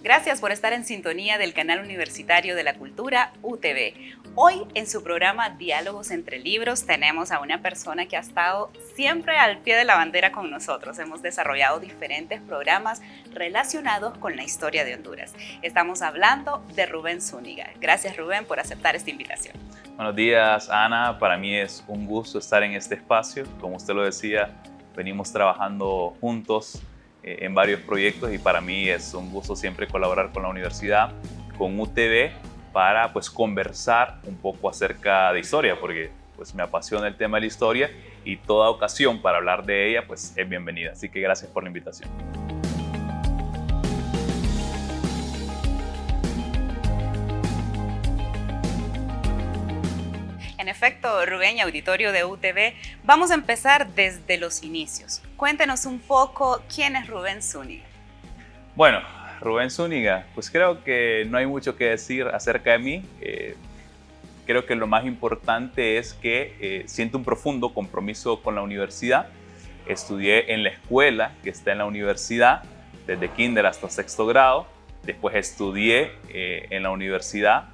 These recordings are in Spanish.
Gracias por estar en sintonía del canal universitario de la cultura UTV. Hoy en su programa Diálogos entre Libros tenemos a una persona que ha estado siempre al pie de la bandera con nosotros. Hemos desarrollado diferentes programas relacionados con la historia de Honduras. Estamos hablando de Rubén Zúñiga. Gracias, Rubén, por aceptar esta invitación. Buenos días, Ana. Para mí es un gusto estar en este espacio. Como usted lo decía, venimos trabajando juntos en varios proyectos y para mí es un gusto siempre colaborar con la universidad, con UTV, para conversar un poco acerca de historia, porque me apasiona el tema de la historia y toda ocasión para hablar de ella es bienvenida. Así que gracias por la invitación. En efecto, Rubén y auditorio de UTV, vamos a empezar desde los inicios. Cuéntenos un poco quién es Rubén Zúñiga. Bueno, Rubén Zúñiga, creo que no hay mucho que decir acerca de mí. Creo que lo más importante es que siento un profundo compromiso con la universidad. Estudié en la escuela que está en la universidad, desde kinder hasta sexto grado. Después estudié en la universidad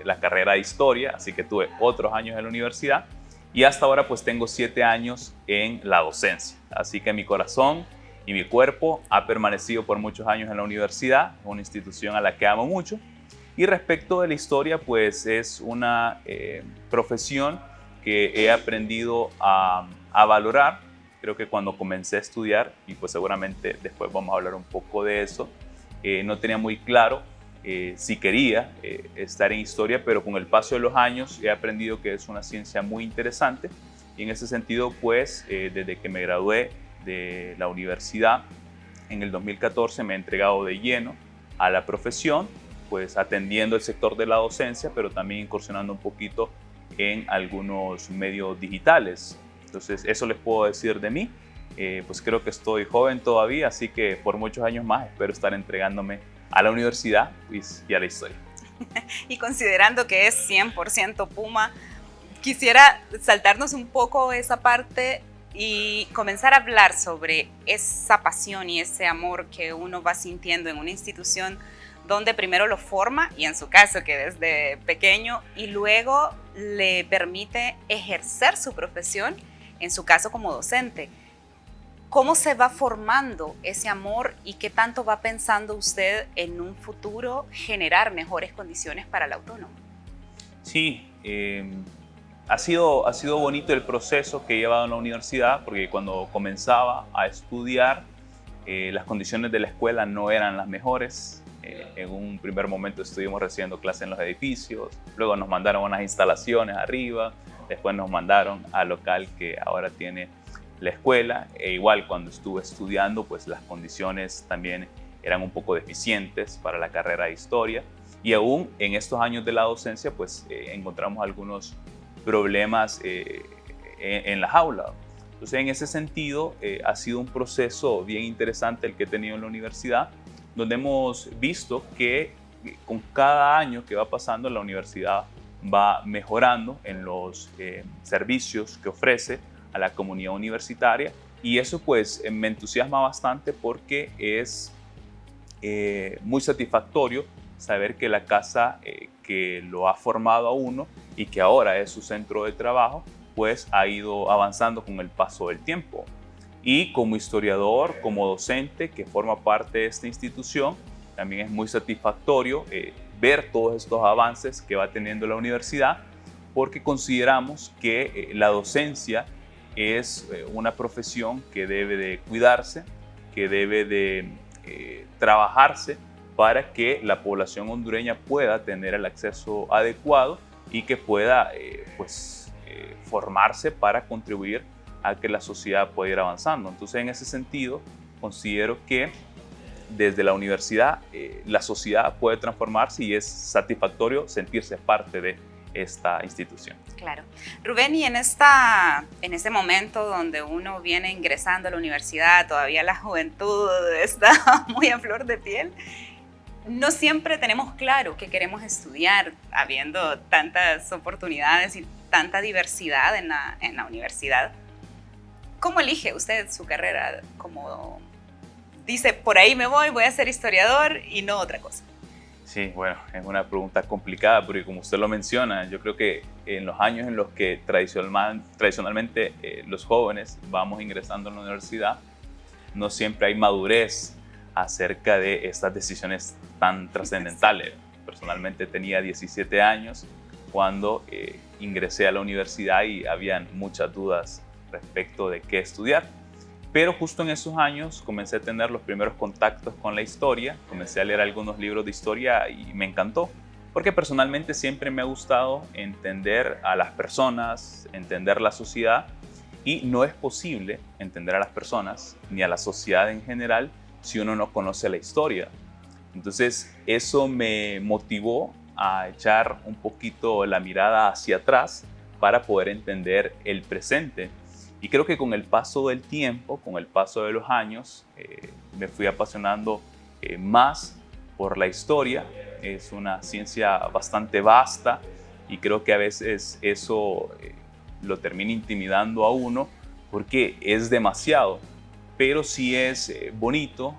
la carrera de historia, así que tuve otros años en la universidad y hasta ahora tengo 7 años en la docencia. Así que mi corazón y mi cuerpo ha permanecido por muchos años en la universidad, una institución a la que amo mucho. Y respecto de la historia, es una profesión que he aprendido a valorar. Creo que cuando comencé a estudiar, y seguramente después vamos a hablar un poco de eso, no tenía muy claro si quería estar en historia, pero con el paso de los años he aprendido que es una ciencia muy interesante y en ese sentido desde que me gradué de la universidad en el 2014 me he entregado de lleno a la profesión, atendiendo el sector de la docencia, pero también incursionando un poquito en algunos medios digitales. Entonces eso les puedo decir de mí. Creo que estoy joven todavía, así que por muchos años más espero estar entregándome a la universidad y a la historia. Y considerando que es 100% Puma, quisiera saltarnos un poco esa parte y comenzar a hablar sobre esa pasión y ese amor que uno va sintiendo en una institución donde primero lo forma, y en su caso que desde pequeño, y luego le permite ejercer su profesión, en su caso como docente. ¿Cómo se va formando ese amor y qué tanto va pensando usted en un futuro generar mejores condiciones para el autónomo? Sí, ha sido bonito el proceso que he llevado en la universidad, porque cuando comenzaba a estudiar, las condiciones de la escuela no eran las mejores. En un primer momento estuvimos recibiendo clases en los edificios, luego nos mandaron a unas instalaciones arriba, después nos mandaron al local que ahora tiene la escuela, e igual cuando estuve estudiando las condiciones también eran un poco deficientes para la carrera de historia, y aún en estos años de la docencia encontramos algunos problemas en las aulas. Entonces en ese sentido ha sido un proceso bien interesante el que he tenido en la universidad, donde hemos visto que con cada año que va pasando la universidad va mejorando en los servicios que ofrece a la comunidad universitaria, y eso me entusiasma bastante porque es muy satisfactorio saber que la casa que lo ha formado a uno y que ahora es su centro de trabajo ha ido avanzando con el paso del tiempo. Y como historiador, como docente que forma parte de esta institución, también es muy satisfactorio ver todos estos avances que va teniendo la universidad, porque consideramos que la docencia es una profesión que debe de cuidarse, que debe de trabajarse para que la población hondureña pueda tener el acceso adecuado y que pueda formarse para contribuir a que la sociedad pueda ir avanzando. Entonces, en ese sentido, considero que desde la universidad la sociedad puede transformarse y es satisfactorio sentirse parte de esta institución. Claro. Rubén, y en este momento donde uno viene ingresando a la universidad, todavía la juventud está muy a flor de piel, no siempre tenemos claro qué queremos estudiar, habiendo tantas oportunidades y tanta diversidad en la universidad. ¿Cómo elige usted su carrera como dice, por ahí me voy a ser historiador y no otra cosa? Sí, bueno, es una pregunta complicada porque como usted lo menciona, yo creo que en los años en los que tradicionalmente los jóvenes vamos ingresando a la universidad, no siempre hay madurez acerca de estas decisiones tan trascendentales. Personalmente tenía 17 años cuando ingresé a la universidad y habían muchas dudas respecto de qué estudiar. Pero justo en esos años comencé a tener los primeros contactos con la historia, comencé a leer algunos libros de historia y me encantó, porque personalmente siempre me ha gustado entender a las personas, entender la sociedad, y no es posible entender a las personas ni a la sociedad en general si uno no conoce la historia. Entonces eso me motivó a echar un poquito la mirada hacia atrás para poder entender el presente. Y creo que con el paso del tiempo, con el paso de los años, me fui apasionando más por la historia. Es una ciencia bastante vasta y creo que a veces eso lo termina intimidando a uno porque es demasiado. Pero sí es bonito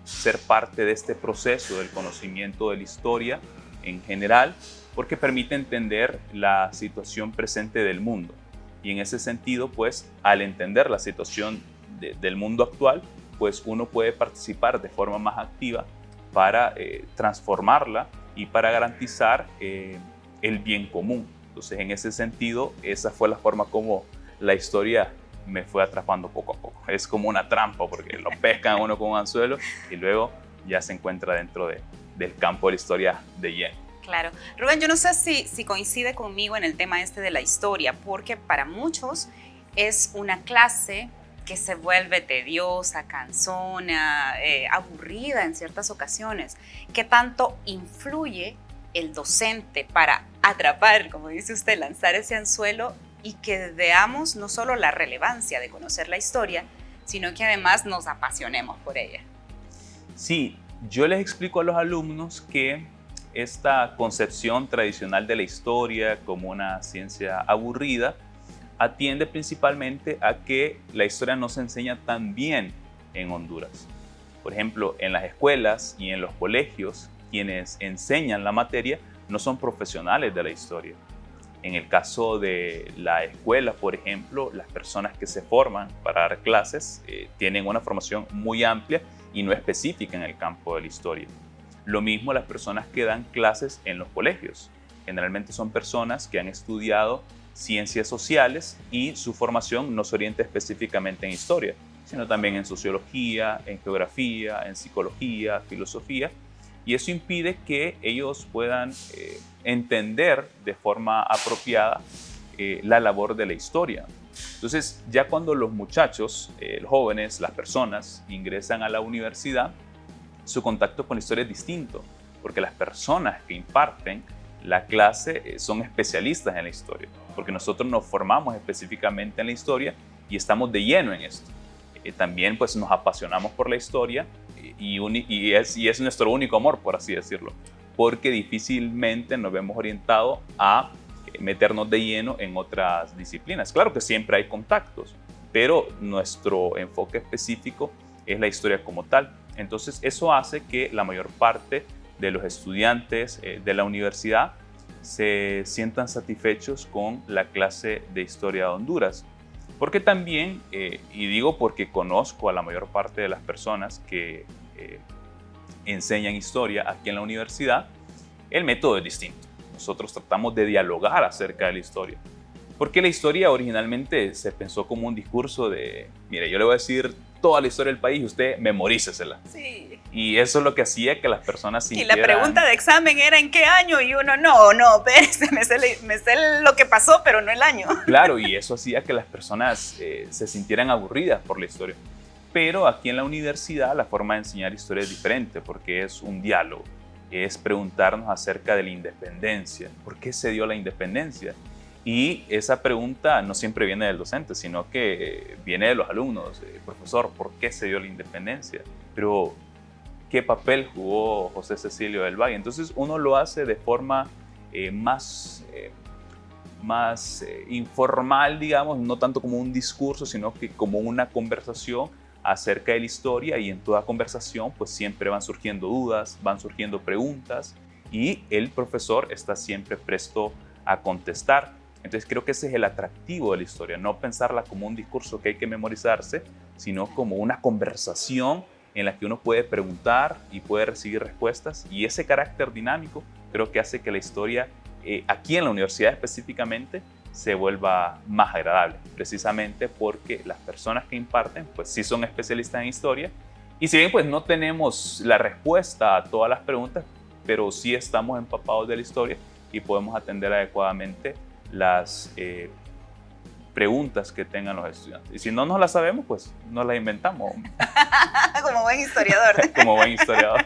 ser parte de este proceso del conocimiento de la historia en general, porque permite entender la situación presente del mundo. Y en ese sentido, pues, al entender la situación del mundo actual, pues uno puede participar de forma más activa para transformarla y para garantizar el bien común. Entonces, en ese sentido, esa fue la forma como la historia me fue atrapando poco a poco. Es como una trampa porque lo pescan a uno con un anzuelo y luego ya se encuentra dentro del campo de la historia de lleno. Claro. Rubén, yo no sé si coincide conmigo en el tema este de la historia, porque para muchos es una clase que se vuelve tediosa, cansona, aburrida en ciertas ocasiones. ¿Qué tanto influye el docente para atrapar, como dice usted, lanzar ese anzuelo y que veamos no solo la relevancia de conocer la historia, sino que además nos apasionemos por ella? Sí, yo les explico a los alumnos que esta concepción tradicional de la historia como una ciencia aburrida atiende principalmente a que la historia no se enseña tan bien en Honduras. Por ejemplo, en las escuelas y en los colegios, quienes enseñan la materia no son profesionales de la historia. En el caso de la escuela, por ejemplo, las personas que se forman para dar clases tienen una formación muy amplia y no específica en el campo de la historia. Lo mismo las personas que dan clases en los colegios. Generalmente son personas que han estudiado ciencias sociales y su formación no se orienta específicamente en historia, sino también en sociología, en geografía, en psicología, filosofía. Y eso impide que ellos puedan entender de forma apropiada la labor de la historia. Entonces, ya cuando los muchachos, los jóvenes, las personas ingresan a la universidad, su contacto con la historia es distinto, porque las personas que imparten la clase son especialistas en la historia, porque nosotros nos formamos específicamente en la historia y estamos de lleno en esto. También pues nos apasionamos por la historia y es nuestro único amor, por así decirlo, porque difícilmente nos vemos orientados a meternos de lleno en otras disciplinas. Claro que siempre hay contactos, pero nuestro enfoque específico es la historia como tal. Entonces eso hace que la mayor parte de los estudiantes de la universidad se sientan satisfechos con la clase de Historia de Honduras. Porque también, y digo porque conozco a la mayor parte de las personas que enseñan historia aquí en la universidad, el método es distinto. Nosotros tratamos de dialogar acerca de la historia. Porque la historia originalmente se pensó como un discurso de, mire, yo le voy a decir toda la historia del país y usted memorícesela. Sí. Y eso es lo que hacía que las personas sintieran... Y la pregunta de examen era ¿en qué año? Y uno, no, espérese, me sé lo que pasó, pero no el año. Claro, y eso hacía que las personas se sintieran aburridas por la historia. Pero aquí en la universidad la forma de enseñar historia es diferente porque es un diálogo. Es preguntarnos acerca de la independencia. ¿Por qué se dio la independencia? Y esa pregunta no siempre viene del docente, sino que viene de los alumnos. Profesor, ¿por qué se dio la independencia? Pero, ¿qué papel jugó José Cecilio del Valle? Entonces, uno lo hace de forma más informal, digamos, no tanto como un discurso, sino que como una conversación acerca de la historia, y en toda conversación pues siempre van surgiendo dudas, van surgiendo preguntas, y el profesor está siempre presto a contestar. Entonces creo que ese es el atractivo de la historia, no pensarla como un discurso que hay que memorizarse, sino como una conversación en la que uno puede preguntar y puede recibir respuestas, y ese carácter dinámico creo que hace que la historia, aquí en la universidad específicamente, se vuelva más agradable, precisamente porque las personas que imparten pues sí son especialistas en historia, y si bien pues no tenemos la respuesta a todas las preguntas, pero sí estamos empapados de la historia y podemos atender adecuadamente las preguntas que tengan los estudiantes. Y si no nos las sabemos, pues nos las inventamos. Como buen historiador. Como buen historiador.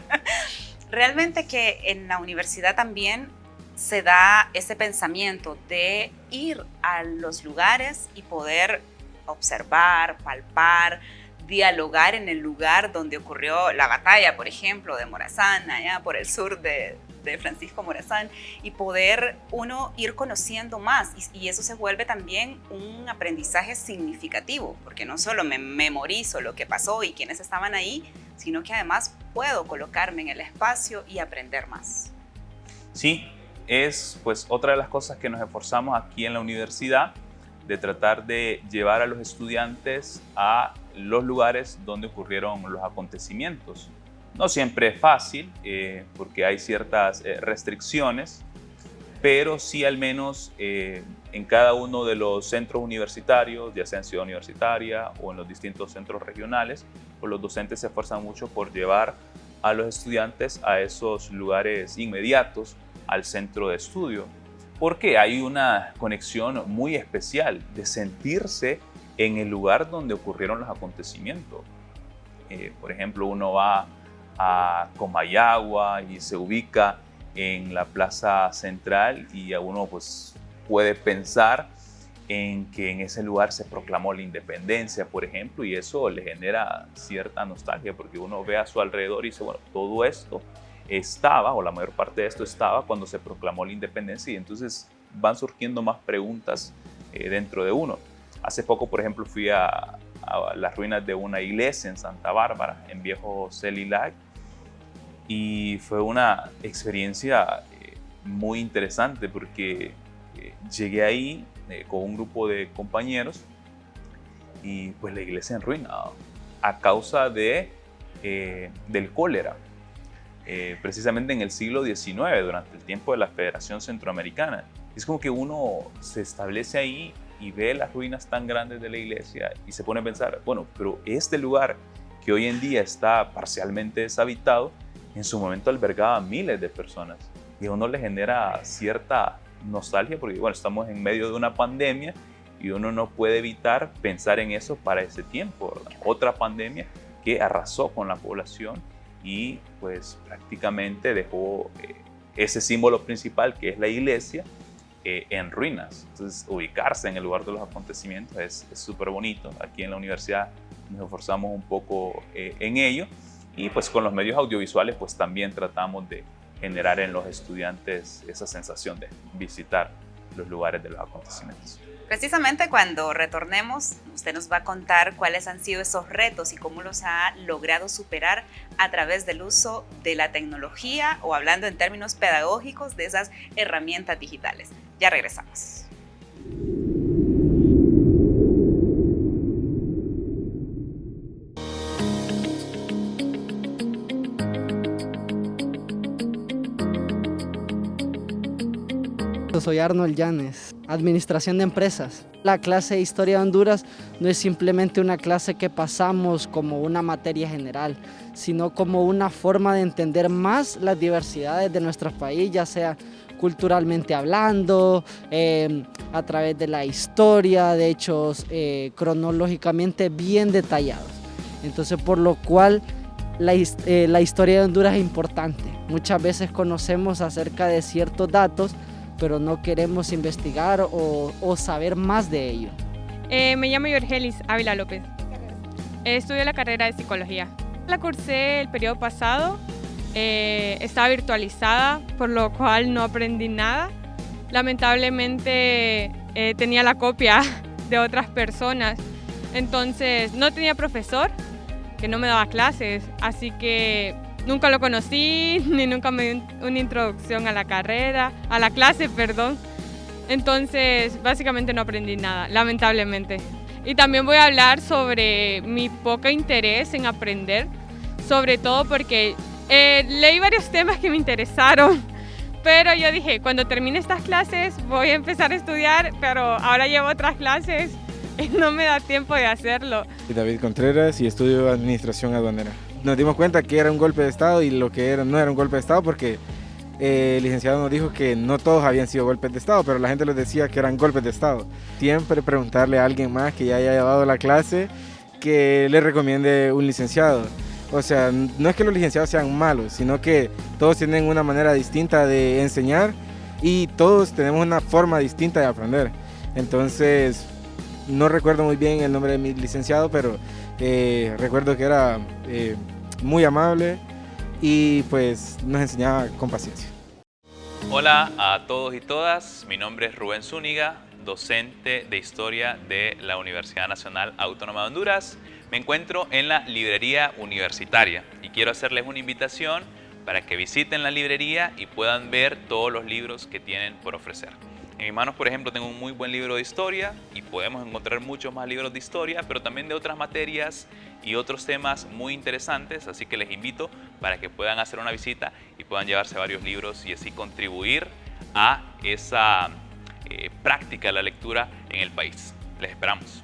Realmente que en la universidad también se da ese pensamiento de ir a los lugares y poder observar, palpar, dialogar en el lugar donde ocurrió la batalla, por ejemplo, de Morazán, allá por el sur de Francisco Morazán, y poder uno ir conociendo más, y eso se vuelve también un aprendizaje significativo, porque no solo me memorizo lo que pasó y quiénes estaban ahí, sino que además puedo colocarme en el espacio y aprender más. Sí, es pues otra de las cosas que nos esforzamos aquí en la universidad, de tratar de llevar a los estudiantes a los lugares donde ocurrieron los acontecimientos. No siempre es fácil, porque hay ciertas restricciones, pero sí al menos en cada uno de los centros universitarios, ya sea en Ciudad Universitaria o en los distintos centros regionales, pues los docentes se esfuerzan mucho por llevar a los estudiantes a esos lugares inmediatos al centro de estudio, porque hay una conexión muy especial de sentirse en el lugar donde ocurrieron los acontecimientos. Por ejemplo, uno va a Comayagua y se ubica en la plaza central, y a uno pues puede pensar en que en ese lugar se proclamó la independencia, por ejemplo, y eso le genera cierta nostalgia, porque uno ve a su alrededor y dice, bueno, todo esto estaba, o la mayor parte de esto estaba cuando se proclamó la independencia, y entonces van surgiendo más preguntas dentro de uno. Hace poco, por ejemplo, fui a las ruinas de una iglesia en Santa Bárbara, en Viejo Celilac, y fue una experiencia muy interesante, porque llegué ahí con un grupo de compañeros, y pues la iglesia en ruina a causa del cólera, precisamente en el siglo XIX, durante el tiempo de la Federación Centroamericana. Es como que uno se establece ahí y ve las ruinas tan grandes de la iglesia y se pone a pensar, bueno, pero este lugar que hoy en día está parcialmente deshabitado, en su momento albergaba miles de personas, y a uno le genera cierta nostalgia, porque bueno, estamos en medio de una pandemia y uno no puede evitar pensar en eso para ese tiempo, ¿verdad? Otra pandemia que arrasó con la población y pues prácticamente dejó ese símbolo principal, que es la iglesia, en ruinas. Entonces ubicarse en el lugar de los acontecimientos es súper bonito. Aquí en la universidad nos esforzamos un poco en ello, y pues con los medios audiovisuales pues también tratamos de generar en los estudiantes esa sensación de visitar los lugares de los acontecimientos. Precisamente cuando retornemos, usted nos va a contar cuáles han sido esos retos y cómo los ha logrado superar a través del uso de la tecnología, o hablando en términos pedagógicos, de esas herramientas digitales. Ya regresamos. Soy Arnold Llanes, Administración de Empresas. La clase de Historia de Honduras no es simplemente una clase que pasamos como una materia general, sino como una forma de entender más las diversidades de nuestro país, ya sea culturalmente hablando, a través de la historia, de hechos cronológicamente bien detallados. Entonces, por lo cual la historia de Honduras es importante. Muchas veces conocemos acerca de ciertos datos, pero no queremos investigar o saber más de ello. Me llamo Yorgelis Ávila López. Estudio la carrera de Psicología. La cursé el periodo pasado, estaba virtualizada, por lo cual no aprendí nada. Lamentablemente tenía la copia de otras personas, entonces no tenía profesor, que no me daba clases, así que nunca lo conocí, ni nunca me dio una introducción a la carrera, a la clase, perdón. Entonces, básicamente no aprendí nada, lamentablemente. Y también voy a hablar sobre mi poco interés en aprender, sobre todo porque leí varios temas que me interesaron, pero yo dije, cuando termine estas clases voy a empezar a estudiar, pero ahora llevo otras clases y no me da tiempo de hacerlo. David Contreras y estudio Administración Aduanera. Nos dimos cuenta que era un golpe de Estado y lo que era no era un golpe de Estado porque el licenciado nos dijo que no todos habían sido golpes de Estado, pero la gente les decía que eran golpes de Estado. Siempre preguntarle a alguien más que ya haya llevado la clase que le recomiende un licenciado. O sea, no es que los licenciados sean malos, sino que todos tienen una manera distinta de enseñar y todos tenemos una forma distinta de aprender. Entonces, no recuerdo muy bien el nombre de mi licenciado, pero recuerdo que era muy amable y pues nos enseñaba con paciencia. Hola a todos y todas, mi nombre es Rubén Zúñiga, docente de Historia de la Universidad Nacional Autónoma de Honduras. Me encuentro en la librería universitaria y quiero hacerles una invitación para que visiten la librería y puedan ver todos los libros que tienen por ofrecer. En mis manos, por ejemplo, tengo un muy buen libro de historia y podemos encontrar muchos más libros de historia, pero también de otras materias y otros temas muy interesantes, así que les invito para que puedan hacer una visita y puedan llevarse varios libros y así contribuir a esa práctica de la lectura en el país. Les esperamos.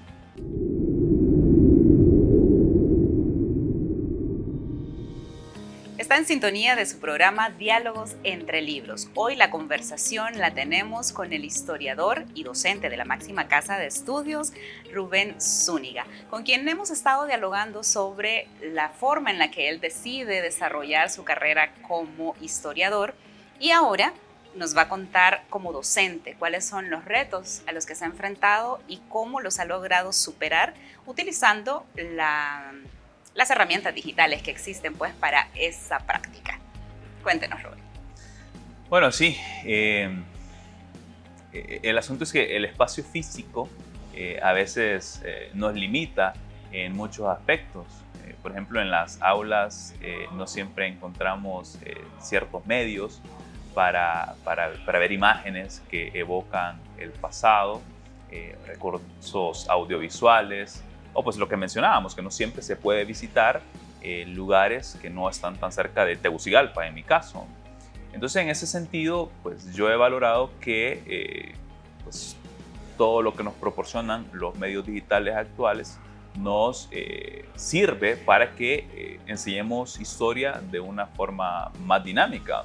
Está en sintonía de su programa Diálogos entre Libros. Hoy la conversación la tenemos con el historiador y docente de la máxima casa de estudios, Rubén Zúñiga, con quien hemos estado dialogando sobre la forma en la que él decide desarrollar su carrera como historiador y ahora nos va a contar como docente cuáles son los retos a los que se ha enfrentado y cómo los ha logrado superar utilizando las herramientas digitales que existen pues para esa práctica. Cuéntenos, Rubén. Bueno, sí, el asunto es que el espacio físico a veces nos limita en muchos aspectos. Por ejemplo, en las aulas no siempre encontramos ciertos medios para ver imágenes que evocan el pasado, recursos audiovisuales, o pues lo que mencionábamos, que no siempre se puede visitar lugares que no están tan cerca de Tegucigalpa, en mi caso. Entonces, en ese sentido, pues yo he valorado que pues, todo lo que nos proporcionan los medios digitales actuales nos sirve para que enseñemos historia de una forma más dinámica.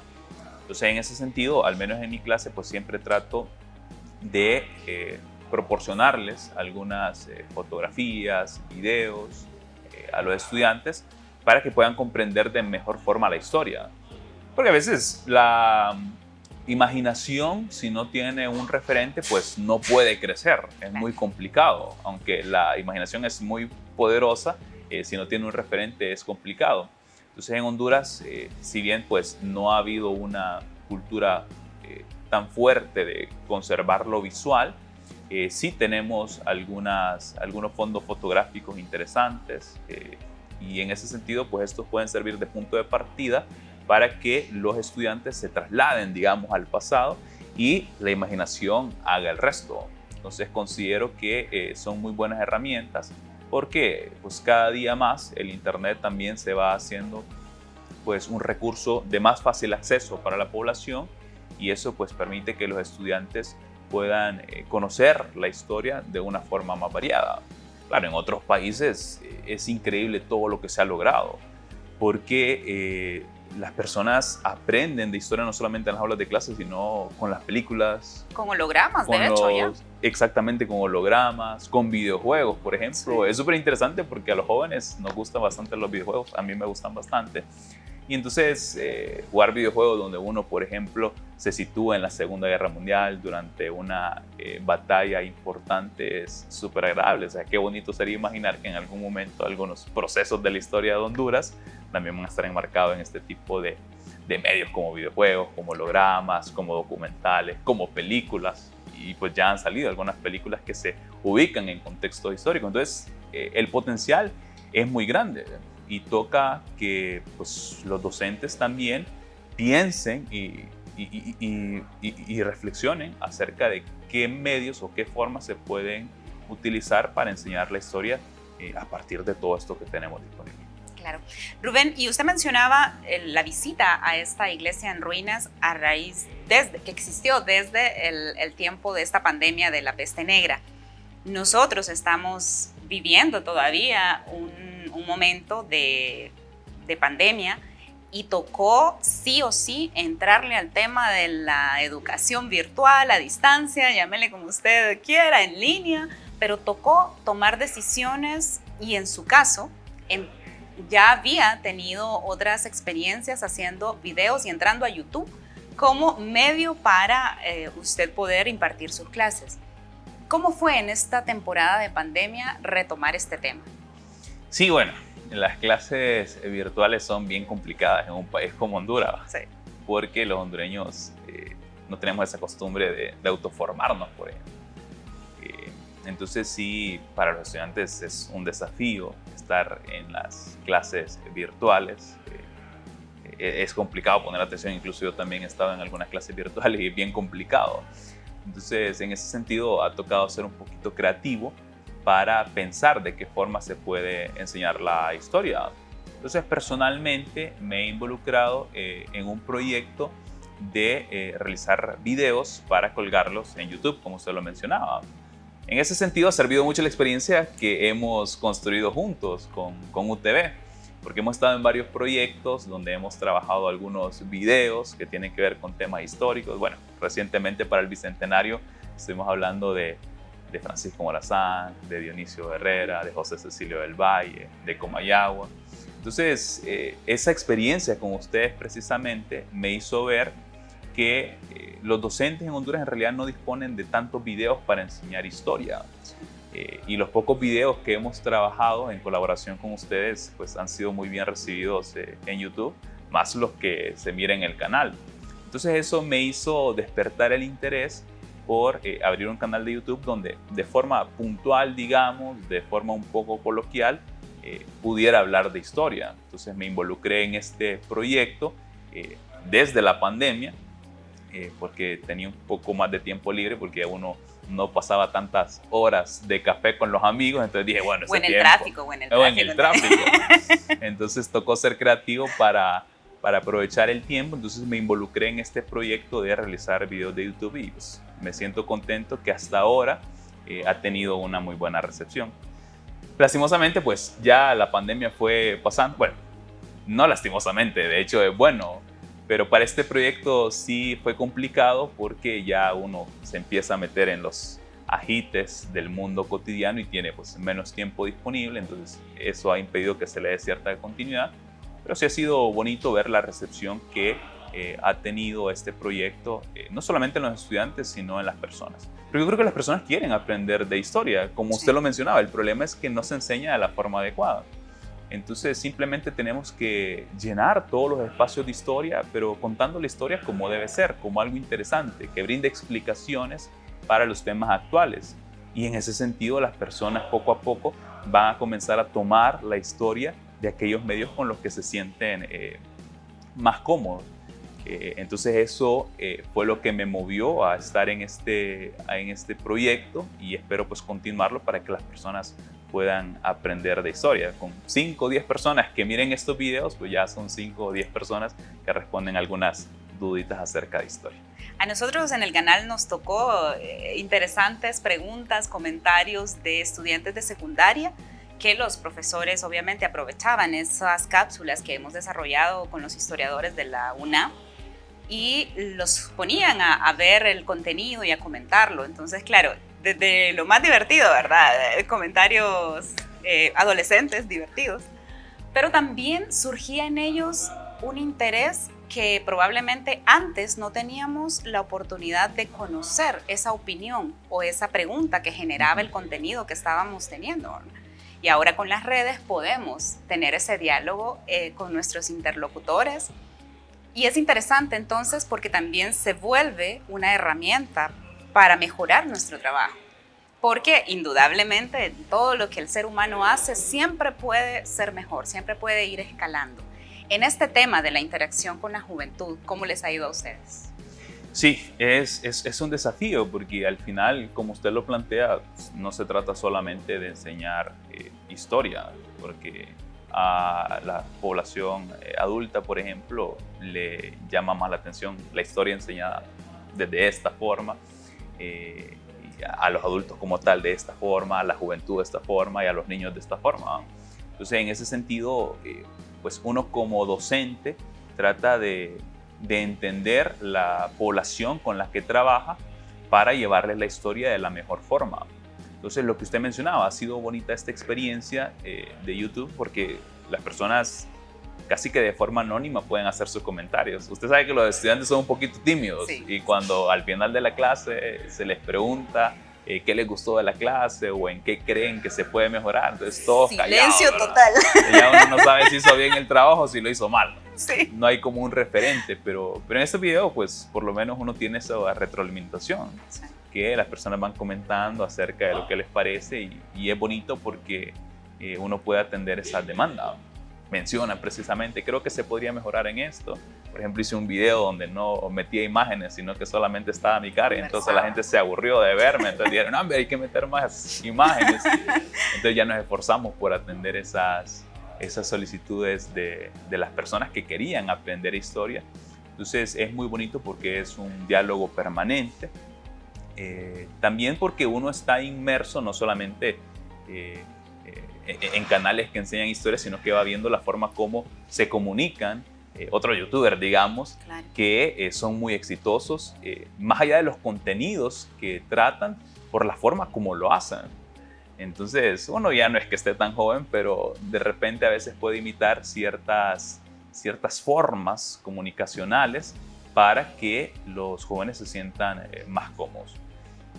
Entonces, en ese sentido, al menos en mi clase, pues siempre trato de proporcionarles algunas fotografías, videos a los estudiantes para que puedan comprender de mejor forma la historia. Porque a veces la imaginación, si no tiene un referente, pues no puede crecer, es muy complicado. Aunque la imaginación es muy poderosa, si no tiene un referente es complicado. Entonces en Honduras, si bien pues no ha habido una cultura tan fuerte de conservar lo visual, sí tenemos algunos fondos fotográficos interesantes y en ese sentido pues estos pueden servir de punto de partida para que los estudiantes se trasladen, digamos, al pasado y la imaginación haga el resto. Entonces considero que son muy buenas herramientas porque pues cada día más el internet también se va haciendo pues un recurso de más fácil acceso para la población y eso pues permite que los estudiantes puedan conocer la historia de una forma más variada. Claro, en otros países es increíble todo lo que se ha logrado, porque las personas aprenden de historia no solamente en las aulas de clase, sino con las películas. Con hologramas, de hecho, ya. Exactamente, con hologramas, con videojuegos, por ejemplo. Sí. Es súper interesante porque a los jóvenes nos gustan bastante los videojuegos, a mí me gustan bastante. Y entonces jugar videojuegos donde uno, por ejemplo, se sitúa en la Segunda Guerra Mundial durante una batalla importante es súper agradable. O sea, qué bonito sería imaginar que en algún momento algunos procesos de la historia de Honduras también van a estar enmarcados en este tipo de medios como videojuegos, como hologramas, como documentales, como películas. Y pues ya han salido algunas películas que se ubican en contexto histórico. Entonces el potencial es muy grande. y toca que pues, los docentes también piensen y reflexionen acerca de qué medios o qué formas se pueden utilizar para enseñar la historia a partir de todo esto que tenemos disponible. Claro. Rubén, y usted mencionaba la visita a esta iglesia en ruinas a raíz que existió desde el tiempo de esta pandemia de la peste negra. Nosotros estamos viviendo todavía un momento de pandemia y tocó sí o sí entrarle al tema de la educación virtual, a distancia, llámele como usted quiera, en línea, pero tocó tomar decisiones y en su caso, ya había tenido otras experiencias haciendo videos y entrando a YouTube como medio para usted poder impartir sus clases. ¿Cómo fue en esta temporada de pandemia retomar este tema? Sí, bueno, las clases virtuales son bien complicadas en un país como Honduras, sí, porque los hondureños no tenemos esa costumbre de autoformarnos, por ejemplo. Entonces sí, para los estudiantes es un desafío estar en las clases virtuales. Es complicado poner atención, incluso yo también he estado en algunas clases virtuales y es bien complicado. Entonces, en ese sentido, ha tocado ser un poquito creativo para pensar de qué forma se puede enseñar la historia. Entonces, personalmente me he involucrado en un proyecto de realizar videos para colgarlos en YouTube, como usted lo mencionaba. En ese sentido, ha servido mucho la experiencia que hemos construido juntos con UTV, porque hemos estado en varios proyectos donde hemos trabajado algunos videos que tienen que ver con temas históricos. Bueno, recientemente para el Bicentenario estuvimos hablando de Francisco Morazán, de Dionisio Herrera, de José Cecilio del Valle, de Comayagua. Entonces, esa experiencia con ustedes precisamente me hizo ver que los docentes en Honduras en realidad no disponen de tantos videos para enseñar historia. Y los pocos videos que hemos trabajado en colaboración con ustedes pues han sido muy bien recibidos en YouTube, más los que se miran en el canal. Entonces eso me hizo despertar el interés por abrir un canal de YouTube donde de forma puntual, digamos, de forma un poco coloquial, pudiera hablar de historia. Entonces me involucré en este proyecto desde la pandemia, porque tenía un poco más de tiempo libre, porque uno no pasaba tantas horas de café con los amigos, entonces dije, bueno, o en el tráfico, o en el tráfico. Entonces tocó ser creativo para aprovechar el tiempo, entonces me involucré en este proyecto de realizar videos de YouTube y pues, me siento contento que hasta ahora ha tenido una muy buena recepción. Lastimosamente, pues ya la pandemia fue pasando, bueno, no lastimosamente, de hecho es bueno, pero para este proyecto sí fue complicado porque ya uno se empieza a meter en los ajites del mundo cotidiano y tiene pues menos tiempo disponible, entonces eso ha impedido que se le dé cierta continuidad, pero sí ha sido bonito ver la recepción que ha tenido este proyecto, no solamente en los estudiantes, sino en las personas. Pero yo creo que las personas quieren aprender de historia, como usted lo mencionaba, el problema es que no se enseña de la forma adecuada. Entonces simplemente tenemos que llenar todos los espacios de historia, pero contando la historia como debe ser, como algo interesante, que brinde explicaciones para los temas actuales. Y en ese sentido las personas poco a poco van a comenzar a tomar la historia de aquellos medios con los que se sienten más cómodos. Entonces eso fue lo que me movió a estar en este proyecto y espero pues continuarlo para que las personas puedan aprender de historia. Con 5 o 10 personas que miren estos videos, pues ya son 5 o 10 personas que responden algunas duditas acerca de historia. A nosotros en el canal nos tocó interesantes preguntas, comentarios de estudiantes de secundaria que los profesores obviamente aprovechaban esas cápsulas que hemos desarrollado con los historiadores de la UNAM y los ponían a ver el contenido y a comentarlo. Entonces, claro, desde lo más divertido, ¿verdad? Comentarios adolescentes divertidos. Pero también surgía en ellos un interés que probablemente antes no teníamos la oportunidad de conocer esa opinión o esa pregunta que generaba el contenido que estábamos teniendo. Y ahora con las redes podemos tener ese diálogo con nuestros interlocutores. Y es interesante entonces porque también se vuelve una herramienta para mejorar nuestro trabajo. porque indudablemente todo lo que el ser humano hace siempre puede ser mejor, siempre puede ir escalando. En este tema de la interacción con la juventud, ¿cómo les ha ido a ustedes? Sí, es un desafío porque al final, como usted lo plantea, no se trata solamente de enseñar historia, porque a la población adulta, por ejemplo, le llama más la atención la historia enseñada desde esta forma, a los adultos como tal de esta forma, a la juventud de esta forma y a los niños de esta forma. Entonces, en ese sentido, pues uno como docente trata de entender la población con la que trabaja para llevarles la historia de la mejor forma. Entonces, lo que usted mencionaba, ha sido bonita esta experiencia de YouTube porque las personas casi que de forma anónima pueden hacer sus comentarios. Usted sabe que los estudiantes son un poquito tímidos, sí, y cuando al final de la clase se les pregunta qué les gustó de la clase o en qué creen que se puede mejorar, entonces todos callados. Silencio total. Ya uno no sabe si hizo bien el trabajo o si lo hizo mal. Sí. No hay como un referente, pero en este video pues por lo menos uno tiene esa retroalimentación, sí, que las personas van comentando acerca de lo que les parece y es bonito porque uno puede atender esa demanda. Menciona precisamente, creo que se podría mejorar en esto. Por ejemplo, hice un video donde no metía imágenes, sino que solamente estaba mi cara, y entonces la gente se aburrió de verme, entonces dijeron, no, hombre, hay que meter más imágenes. Entonces ya nos esforzamos por atender esas solicitudes de las personas que querían aprender historia. Entonces es muy bonito porque es un diálogo permanente. También porque uno está inmerso no solamente en canales que enseñan historia, sino que va viendo la forma como se comunican otros youtubers, digamos, claro, que son muy exitosos, más allá de los contenidos que tratan, por la forma como lo hacen. Entonces, uno ya no es que esté tan joven, pero de repente a veces puede imitar ciertas formas comunicacionales para que los jóvenes se sientan más cómodos.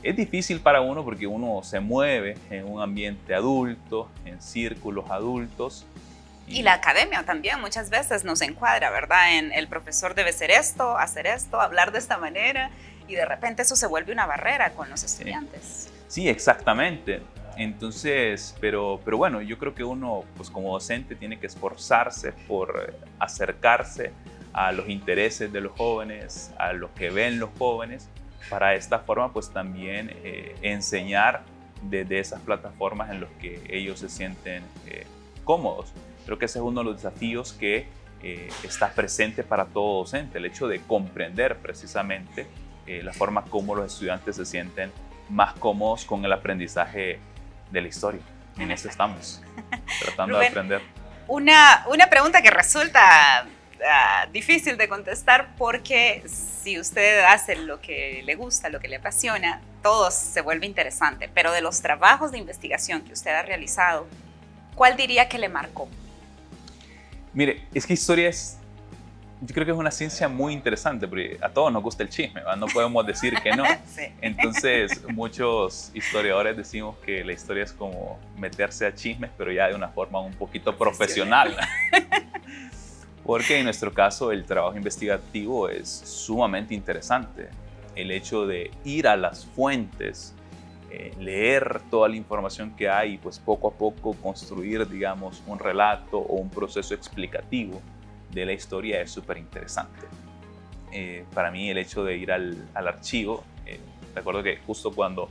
Es difícil para uno porque uno se mueve en un ambiente adulto, en círculos adultos. Y la academia también muchas veces nos encuadra, ¿verdad? En el profesor debe ser esto, hacer esto, hablar de esta manera, y de repente eso se vuelve una barrera con los estudiantes. Sí, exactamente. Entonces, pero bueno, yo creo que uno, pues como docente, tiene que esforzarse por acercarse a los intereses de los jóvenes, a lo que ven los jóvenes, para de esta forma pues también enseñar desde esas plataformas en las que ellos se sienten cómodos. Creo que ese es uno de los desafíos que está presente para todo docente, el hecho de comprender precisamente la forma como los estudiantes se sienten más cómodos con el aprendizaje de la historia. En eso estamos, tratando Rubén, de aprender. Una pregunta que resulta difícil de contestar, porque si usted hace lo que le gusta, lo que le apasiona, todo se vuelve interesante. Pero de los trabajos de investigación que usted ha realizado, ¿cuál diría que le marcó? Mire, es que historia yo creo que es una ciencia muy interesante, porque a todos nos gusta el chisme, ¿verdad? No podemos decir que no. Sí. Entonces, muchos historiadores decimos que la historia es como meterse a chismes, pero ya de una forma un poquito profesional. Porque en nuestro caso el trabajo investigativo es sumamente interesante. El hecho de ir a las fuentes, leer toda la información que hay y pues poco a poco construir, digamos, un relato o un proceso explicativo de la historia es súper interesante. Para mí el hecho de ir al archivo, recuerdo que justo cuando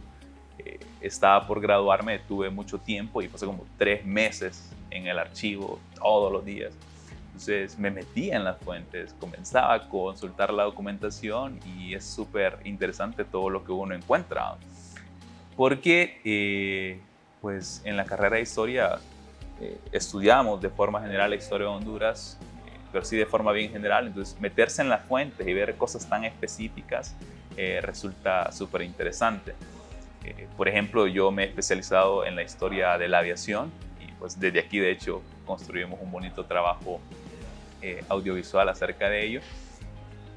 estaba por graduarme tuve mucho tiempo y pasé como 3 meses en el archivo todos los días. Entonces me metía en las fuentes, comenzaba a consultar la documentación y es súper interesante todo lo que uno encuentra. Porque pues en la carrera de historia estudiamos de forma general la historia de Honduras, pero sí de forma bien general. Entonces meterse en las fuentes y ver cosas tan específicas resulta súper interesante. Por ejemplo, yo me he especializado en la historia de la aviación y pues desde aquí de hecho construimos un bonito trabajo audiovisual acerca de ello.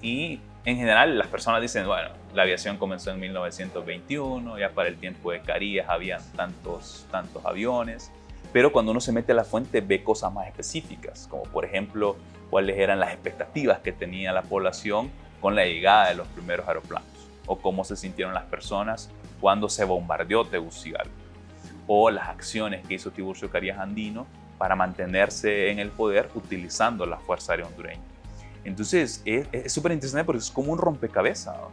Y en general las personas dicen, bueno, la aviación comenzó en 1921, ya para el tiempo de Carías habían tantos aviones, pero cuando uno se mete a la fuente ve cosas más específicas, como por ejemplo cuáles eran las expectativas que tenía la población con la llegada de los primeros aeroplanos, o cómo se sintieron las personas cuando se bombardeó Tegucigalpa, o las acciones que hizo Tiburcio Carías Andino para mantenerse en el poder utilizando la Fuerza Aérea Hondureña. Entonces es súper interesante porque es como un rompecabezas, ¿no?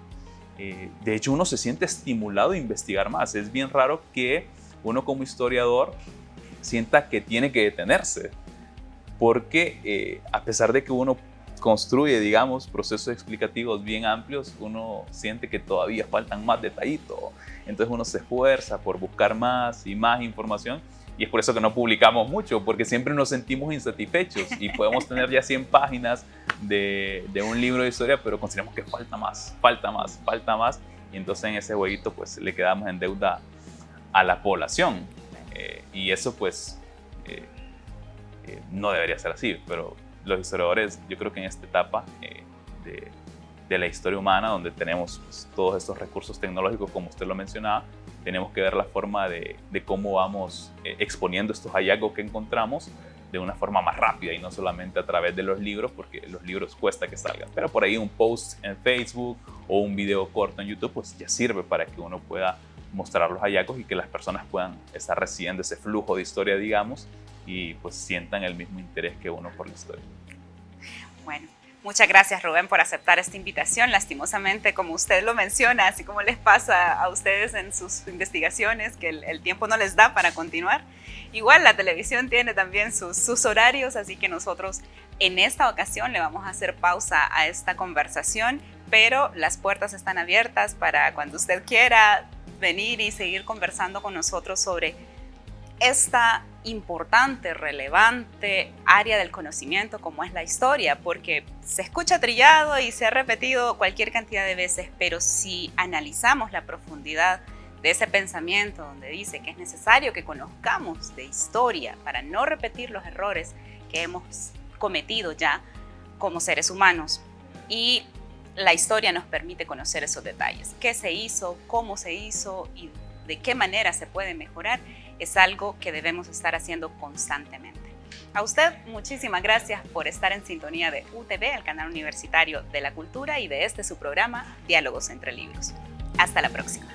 De hecho, uno se siente estimulado a investigar más. Es bien raro que uno como historiador sienta que tiene que detenerse, porque a pesar de que uno construye, digamos, procesos explicativos bien amplios, uno siente que todavía faltan más detallitos. Entonces uno se esfuerza por buscar más y más información, y es por eso que no publicamos mucho, porque siempre nos sentimos insatisfechos y podemos tener ya 100 páginas de un libro de historia, pero consideramos que falta más, y entonces en ese jueguito pues le quedamos en deuda a la población, y eso pues no debería ser así, pero los historiadores, yo creo que en esta etapa de la historia humana, donde tenemos pues, todos estos recursos tecnológicos, como usted lo mencionaba, tenemos que ver la forma de cómo vamos exponiendo estos hallazgos que encontramos de una forma más rápida y no solamente a través de los libros, porque los libros cuesta que salgan. Pero por ahí un post en Facebook o un video corto en YouTube pues ya sirve para que uno pueda mostrar los hallazgos y que las personas puedan estar recibiendo ese flujo de historia, digamos, y pues sientan el mismo interés que uno por la historia. Bueno, muchas gracias, Rubén, por aceptar esta invitación. Lastimosamente, como usted lo menciona, así como les pasa a ustedes en sus investigaciones, que el tiempo no les da para continuar, igual la televisión tiene también sus horarios, así que nosotros en esta ocasión le vamos a hacer pausa a esta conversación, pero las puertas están abiertas para cuando usted quiera venir y seguir conversando con nosotros sobre esta importante, relevante área del conocimiento como es la historia, porque se escucha trillado y se ha repetido cualquier cantidad de veces, pero si analizamos la profundidad de ese pensamiento donde dice que es necesario que conozcamos de historia para no repetir los errores que hemos cometido ya como seres humanos, y la historia nos permite conocer esos detalles, qué se hizo, cómo se hizo y de qué manera se puede mejorar, es algo que debemos estar haciendo constantemente. A usted, muchísimas gracias por estar en sintonía de UTV, el canal universitario de la cultura, y de este su programa, Diálogos entre Libros. Hasta la próxima.